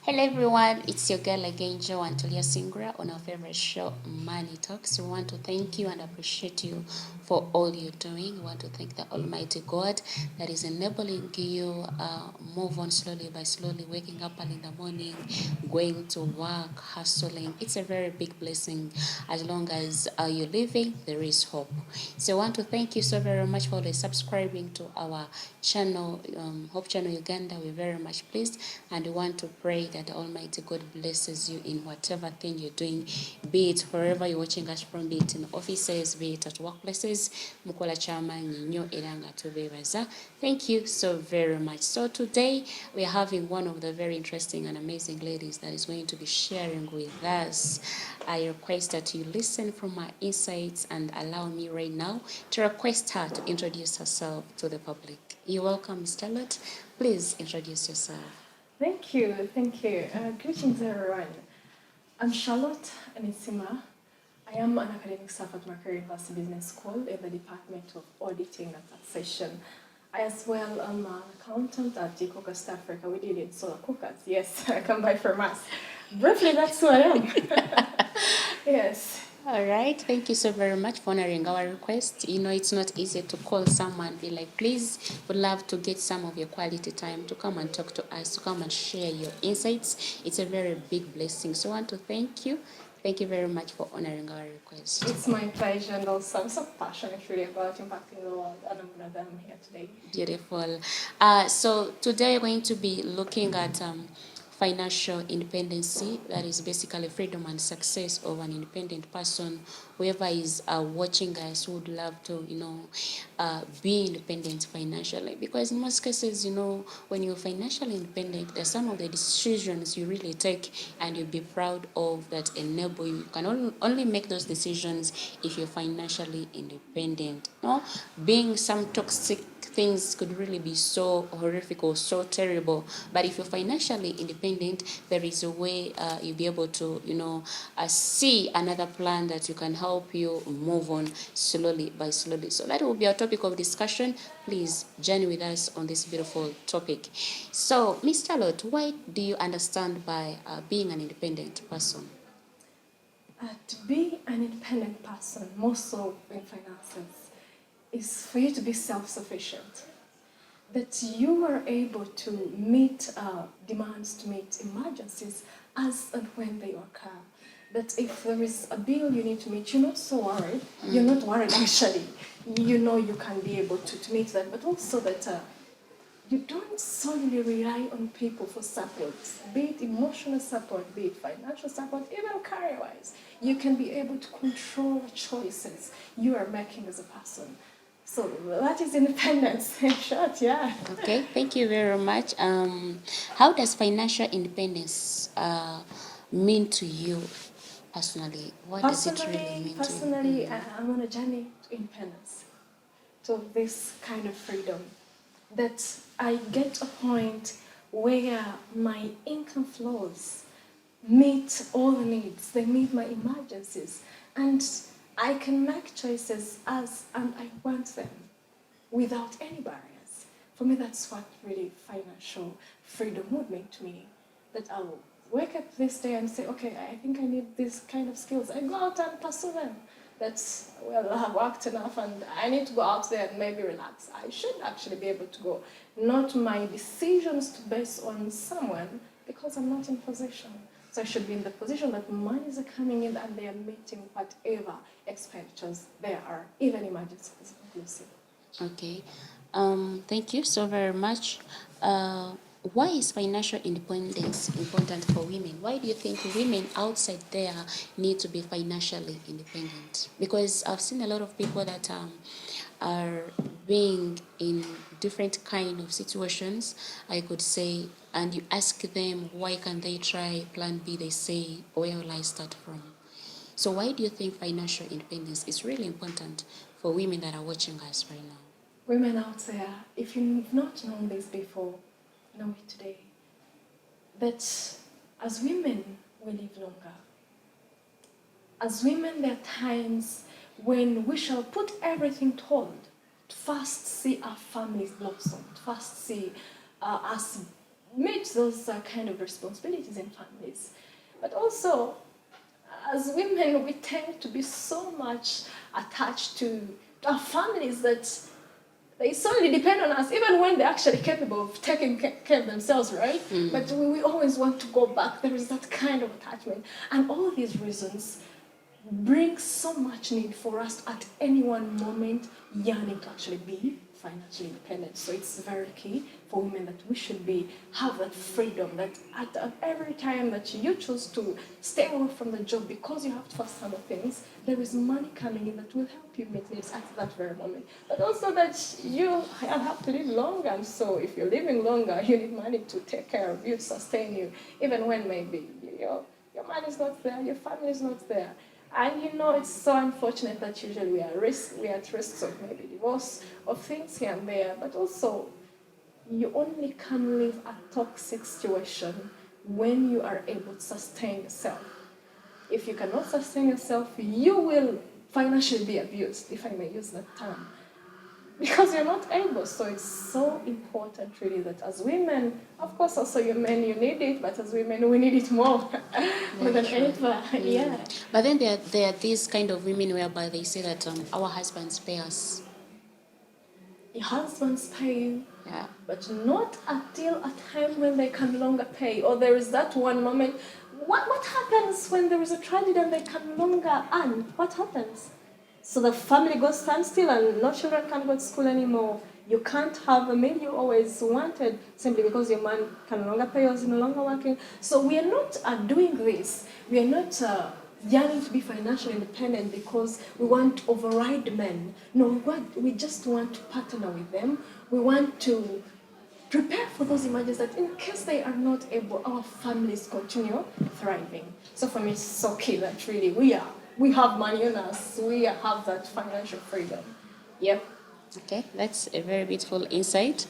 Hello everyone, it's your girl again, Joe Antolia Singra on our favorite show, Money Talks. We want to thank you and appreciate you for all you're doing. We want to thank the Almighty God that is enabling you move on slowly by slowly, waking up early in the morning, going to work, hustling. It's a very big blessing. As long as you're living, there is hope. So I want to thank you so very much for subscribing to our channel, Hope Channel Uganda. We're very much pleased and we want to pray that the Almighty God blesses you in whatever thing you're doing, be it wherever you're watching us from, be it in offices, be it at workplaces. Mukola chama nyinyo eranga tubebaza. Thank you so very much. So today we are having one of the very interesting and amazing ladies that is going to be sharing with us. I request that you listen from my insights and allow me right now to request her to introduce herself to the public. You're welcome, Ms. Charlotte. Please introduce yourself. Thank you, thank you. Greetings, everyone. I'm Charlotte Anisima. I am an academic staff at Macquarie University Business School in the Department of Auditing and Taxation. I as well am an accountant at Jaco Costa Africa. We did it solar cookers. Yes, come by from us. Briefly, that's who I am. Yes. All right. Thank you so very much for honoring our request. You know, it's not easy to call someone, be like, please, would love to get some of your quality time to come and talk to us, to come and share your insights. It's a very big blessing. So I want to thank you. Thank you very much for honoring our request. It's my pleasure, and also I'm so passionate really about impacting the world, and I'm glad that I'm here today. Beautiful. So today we're going to be looking at financial independency, that is basically freedom and success of an independent person. Whoever is watching us would love to, be independent financially, because in most cases, when you're financially independent, there's some of the decisions you really take and you'll be proud of that enable you. You can only make those decisions if you're financially independent. No, being some toxic things could really be so horrific or so terrible, but if you're financially independent, there is a way you'll be able to see another plan that you can help you move on slowly by slowly. So that will be our topic of discussion. Please join with us on this beautiful topic. So Ms. Charlotte, what do you understand by being an independent person? To be an independent person, more so in finances, is for you to be self-sufficient. That you are able to meet demands, to meet emergencies as and when they occur. That if there is a bill you need to meet, you're not so worried. You're not worried actually. You know you can be able to meet that, but also that you don't solely rely on people for support, be it emotional support, be it financial support, even career-wise. You can be able to control the choices you are making as a person. So that is independence in short, yeah. Okay, thank you very much. How does financial independence mean to you personally? What does it really mean to you? Personally, I'm on a journey to independence, to this kind of freedom, that I get a point where my income flows meet all the needs, they meet my emergencies, and I can make choices as and I want them without any barriers. For me, that's what really financial freedom would mean to me. That I'll wake up this day and say, okay, I think I need this kind of skills. I go out and pursue them. That's, well, I've worked enough and I need to go out there and maybe relax. I should actually be able to go. Not my decisions to base on someone because I'm not in position. So I should be in the position that monies are coming in and they are meeting whatever expenditures there are, even emergencies inclusive. Okay. Thank you so very much. Why is financial independence important for women? Why do you think women outside there need to be financially independent? Because I've seen a lot of people that are being in different kind of situations, I could say, and you ask them why can't they try plan B, they say, where will I start from? So why do you think financial independence is really important for women that are watching us right now? Women out there, if you've not known this before, know it today. That as women, we live longer. As women, there are times when we shall put everything toward to first see our families blossom, to first see us meet those kind of responsibilities in families. But also, as women, we tend to be so much attached to our families that they solely depend on us, even when they're actually capable of taking care of themselves, right? But we always want to go back. There is that kind of attachment. And all these reasons bring so much need for us at any one moment yearning to actually be financially independent. So it's very key for women that we should have that freedom, that at every time that you choose to stay away from the job because you have to fast other things, there is money coming in that will help you meet needs at that very moment. But also that you have to live longer, and so if you're living longer, you need money to take care of you, sustain you, even when maybe your money is not there, your family is not there. And it's so unfortunate that usually we are at risks of maybe divorce, of things here and there, but also you only can leave a toxic situation when you are able to sustain yourself. If you cannot sustain yourself, you will financially be abused, if I may use that term, because you're not able. So it's so important really that as women, of course also you men, you need it, but as women we need it more than ever. Yeah. But then there are these kind of women whereby they say that our husbands pay us. Your husbands pay you, Yeah. but not until a time when they can no longer pay, or there is that one moment. What happens when there is a tragedy and they can no longer earn? What happens? So the family goes standstill and no children can go to school anymore. You can't have the meal you always wanted simply because your man can no longer pay or is no longer working. So we are not doing this. We are not yearning to be financially independent because we want to override men. No, we just want to partner with them. We want to prepare for those emergencies that in case they are not able, our families continue thriving. So for me, it's so key that really we have money on us. We have that financial freedom. Yep. Okay, that's a very beautiful insight.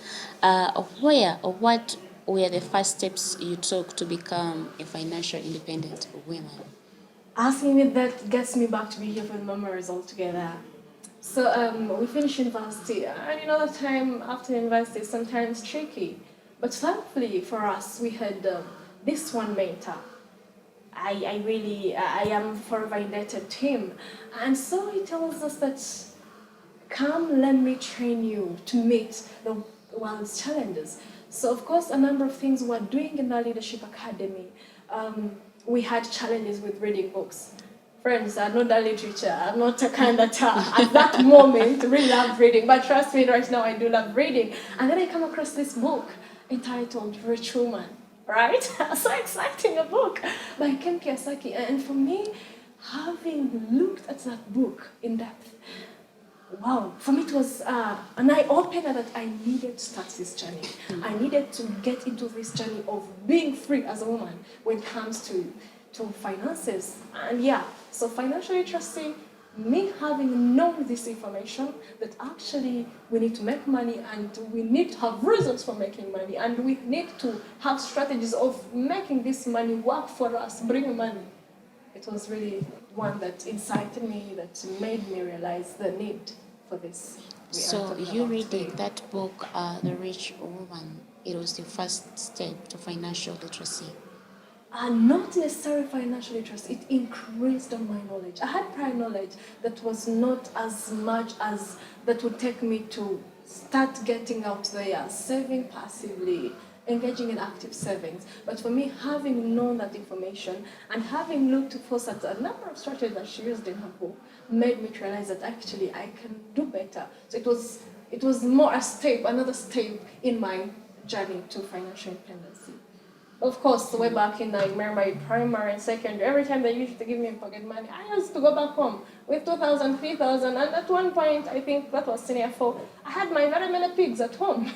Where or what were the first steps you took to become a financial independent woman? Asking me that gets me back to be here for the memories altogether. So we finished university, and that time after university is sometimes tricky. But thankfully for us, we had this one mentor. I am forever indebted to him. And so he tells us that, come, let me train you to meet the world's challenges. So of course, a number of things we're doing in the Leadership Academy. We had challenges with reading books. Friends, I'm not a literature. I'm not a kind that at that moment really love reading. But trust me, right now I do love reading. And then I come across this book entitled Rich Woman, right? So exciting, a book by Ken Kiyosaki. And for me, having looked at that book in depth, wow, for me it was an eye-opener that I needed to start this journey. I needed to get into this journey of being free as a woman when it comes to finances. And yeah, so financial literacy, me having known this information that actually we need to make money and we need to have reasons for making money and we need to have strategies of making this money work for us, bring money. It was really one that incited me, that made me realize the need for this. So you reading that book, The Rich Woman, it was the first step to financial literacy. Not necessarily financial literacy, it increased on my knowledge. I had prior knowledge that was not as much as that would take me to start getting out there, saving passively, engaging in active savings. But for me, having known that information and having looked for such a number of strategies that she used in her book made me realize that actually I can do better. So it was more another step in my journey to financial independence. Of course, way back in, I remember my primary and secondary, every time they used to give me pocket money, I used to go back home with 2,000, 3,000, and at one point, I think that was senior 4, I had my very many pigs at home.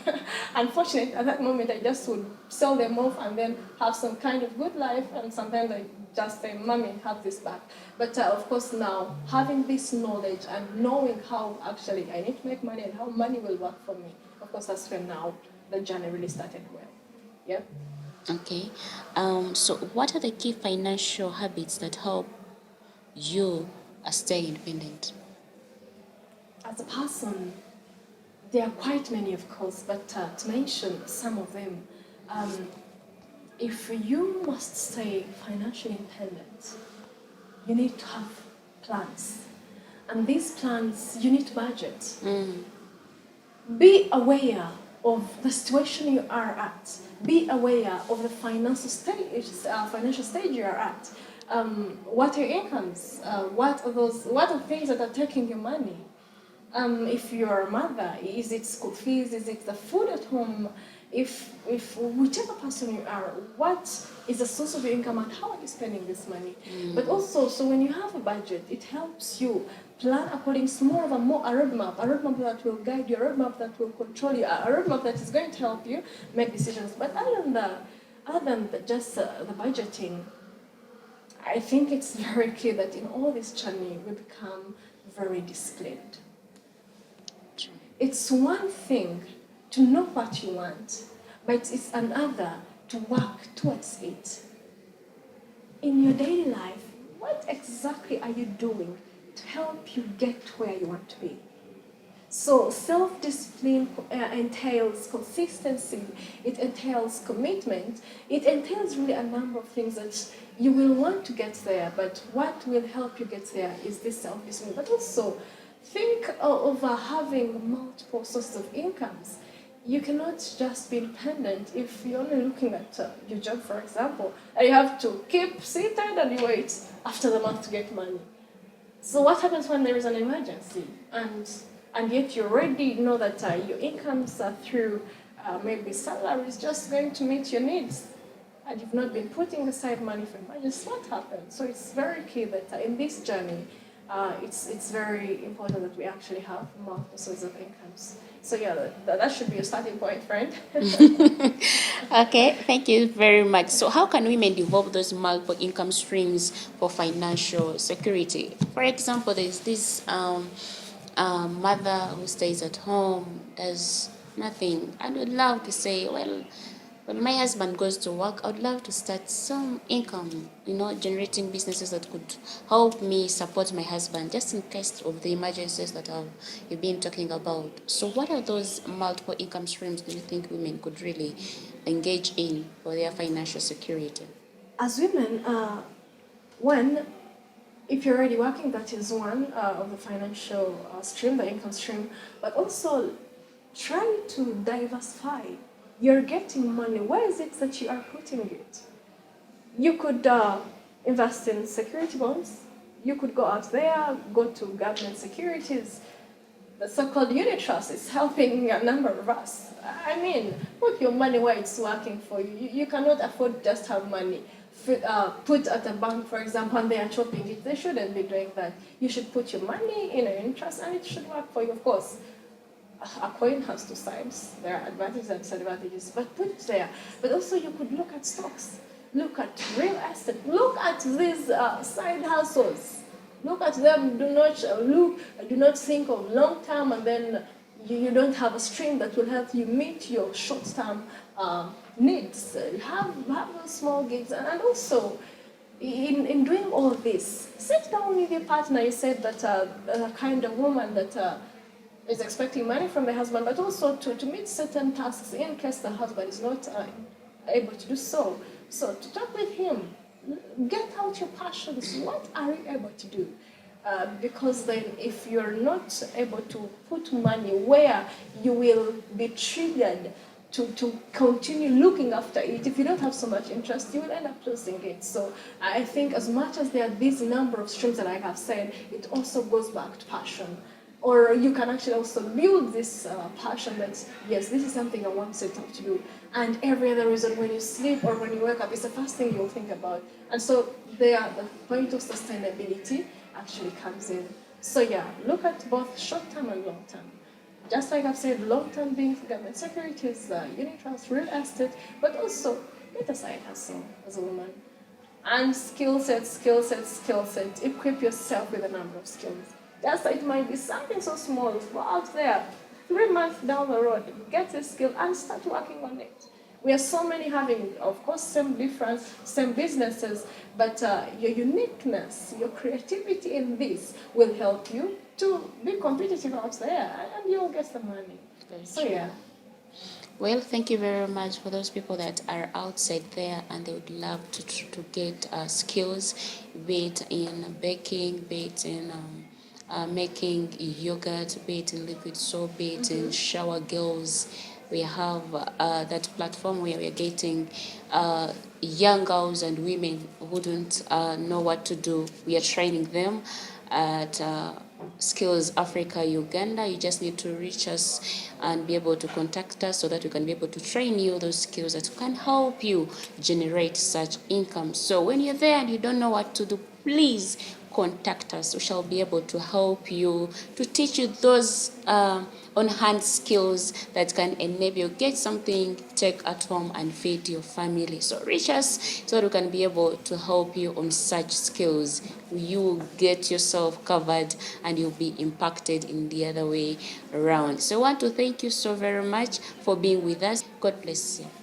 Unfortunately, at that moment, I just would sell them off and then have some kind of good life, and sometimes I just say, Mommy, have this back. But of course now, having this knowledge and knowing how actually I need to make money and how money will work for me, of course that's when now the journey really started well. Yeah. Okay. So what are the key financial habits that help you stay independent? As a person, there are quite many, of course, but to mention some of them, Um, if you must stay financially independent, you need to have plans. And these plans, you need to budget. Mm. Be aware of the situation you are at. Be aware of the financial stage you are at. What are your incomes? What are things that are taking your money? If you're a mother, is it school fees? Is it the food at home? If whichever person you are, what is the source of your income and how are you spending this money? But also, so when you have a budget, it helps you plan according to more of a roadmap that will guide you, a roadmap that will control you, a roadmap that is going to help you make decisions. But other than just the budgeting, I think it's very clear that in all this journey we become very disciplined. It's one thing to know what you want, but it's another to work towards it. In your daily life, what exactly are you doing to help you get where you want to be? So self-discipline entails consistency, it entails commitment, it entails really a number of things that you will want to get there, but what will help you get there is this self-discipline. But also, think of having multiple sources of incomes. You cannot just be independent if you're only looking at your job, for example, and you have to keep seated and you wait after the month to get money. So what happens when there is an emergency and yet you already know that your incomes are through maybe salaries just going to meet your needs, and you've not been putting aside money for emergencies? What happens? So it's very key that in this journey, it's very important that we actually have multiple sources of incomes. So yeah, that should be a starting point, friend. Okay, thank you very much. So, how can women develop those multiple income streams for financial security? For example, there's this mother who stays at home, does nothing, and would love to say, well, when my husband goes to work, I would love to start some income, generating businesses that could help me support my husband just in case of the emergencies that you've been talking about. So, what are those multiple income streams do you think women could really engage in for their financial security? As women, one, if you're already working, that is one of the financial stream, the income stream, but also try to diversify. You're getting money. Where is it that you are putting it? You could invest in security bonds. You could go out there, go to government securities. The so-called unit trust is helping a number of us. I mean, put your money where it's working for you. You cannot afford to just have money put at a bank, for example, and they are chopping it. They shouldn't be doing that. You should put your money in an interest and it should work for you, of course. A coin has two sides. There are advantages and disadvantages, but put it there. But also you could look at stocks, look at real estate, look at these side hustles. Look at them. Do not think of long term and then you don't have a stream that will help you meet your short term needs. Have those small gigs, and also in doing all of this, sit down with your partner. You said that the kind of woman that is expecting money from the husband, but also to meet certain tasks in case the husband is not able to do so. So to talk with him, get out your passions. What are you able to do? Because then if you're not able to put money where you will be triggered to continue looking after it, if you don't have so much interest, you will end up losing it. So I think as much as there are these number of streams that I have said, it also goes back to passion. Or you can actually also build this passion that, yes, this is something I want to set out to do. And every other reason, when you sleep or when you wake up, it's the first thing you'll think about. And so there, the point of sustainability actually comes in. So yeah, look at both short-term and long-term. Just like I've said, long-term being government securities, unit trust, real estate, but also get a side hustle as a woman. And skill set. Equip yourself with a number of skills. Just like it might be something so small, go out there, 3 months down the road, get a skill and start working on it. We are so many having, of course, same businesses, but your uniqueness, your creativity in this will help you to be competitive out there, and you'll get the money. So yeah. Well, thank you very much for those people that are outside there and they would love to get skills, be it in baking, be it in making yogurt, be it in liquid soap, be it in shower girls. We have that platform where we are getting young girls and women who don't know what to do. We are training them at Skills Africa Uganda. You just need to reach us and be able to contact us so that we can be able to train you those skills that can help you generate such income. So when you're there and you don't know what to do, please contact us. We shall be able to help you, to teach you those on-hand skills that can enable you get something, take at home and feed your family. So reach us so that we can be able to help you on such skills. You will get yourself covered and you'll be impacted in the other way around. So I want to thank you so very much for being with us. God bless you.